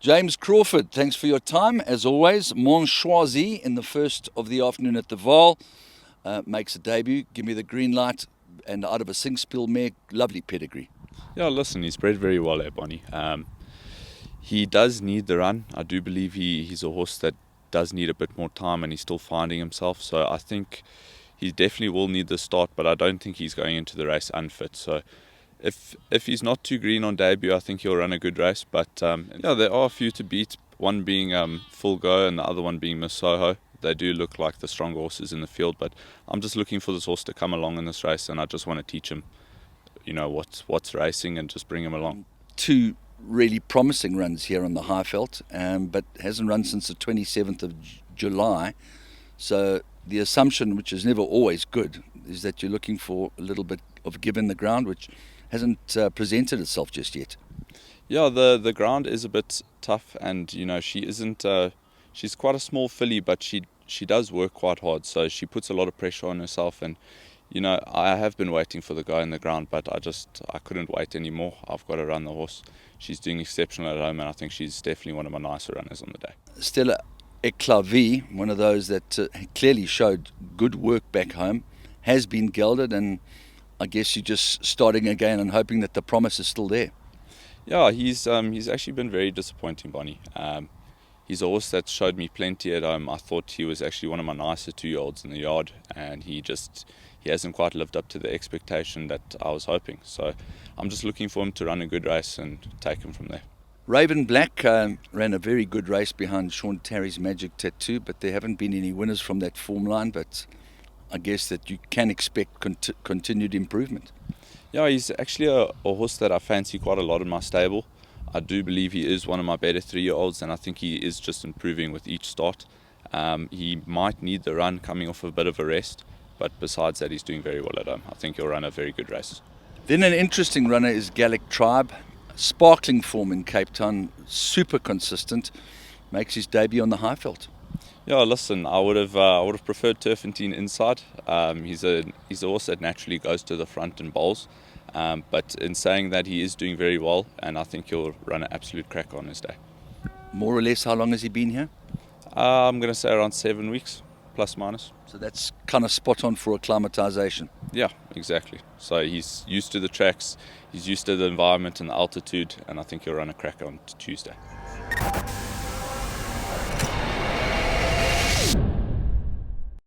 James Crawford, thanks for your time. As always, Mon Choisi in the first of the afternoon at the Vaal makes a debut. Give me the green light, and out of a sing-spill mare, lovely pedigree. Yeah, listen, he's bred very well there, Bonnie. He does need the run. I do believe he's a horse that does need a bit more time, and he's still finding himself. So I think he definitely will need the start, but I don't think he's going into the race unfit. So if he's not too green on debut, I think he'll run a good race. But yeah, there are a few to beat. One being Full Go and the other one being Miss Soho. They do look like the strong horses in the field, but I'm just looking for this horse to come along in this race, and I just want to teach him, what's racing and just bring him along. Two really promising runs here on the Highveld, but hasn't run since the 27th of July. So the assumption, which is never always good, is that you're looking for a little bit of give in the ground, which hasn't presented itself just yet. Yeah, the ground is a bit tough, and she isn't. She's quite a small filly, but she does work quite hard, so she puts a lot of pressure on herself. And I have been waiting for the guy in the ground, but I couldn't wait anymore. I've got to run the horse. She's doing exceptional at home, and I think she's definitely one of my nicer runners on the day. Stella Eclavi, one of those that clearly showed good work back home, has been gelded, and I guess you're just starting again and hoping that the promise is still there. Yeah, he's actually been very disappointing, Bonnie. He's a horse that showed me plenty at home. I thought he was actually one of my nicer 2-year-olds in the yard, and he hasn't quite lived up to the expectation that I was hoping. So I'm just looking for him to run a good race and take him from there. Raven Black ran a very good race behind Sean Terry's Magic Tattoo, but there haven't been any winners from that form line, but I guess that you can expect continued improvement. Yeah, he's actually a horse that I fancy quite a lot in my stable. I do believe he is one of my better 3-year-olds, and I think he is just improving with each start. He might need the run coming off a bit of a rest, but besides that, he's doing very well at home. I think he'll run a very good race. Then an interesting runner is Gaelic Tribe. Sparkling form in Cape Town, super consistent, makes his debut on the Highveld. Yeah, listen, I would have preferred Turfentine inside. He's a horse that naturally goes to the front and bowls. But in saying that, he is doing very well, and I think he'll run an absolute crack on his day. More or less, how long has he been here? I'm going to say around 7 weeks, plus minus. So that's kind of spot on for acclimatization. Yeah, exactly. So he's used to the tracks, he's used to the environment and the altitude, and I think he'll run a crack on Tuesday.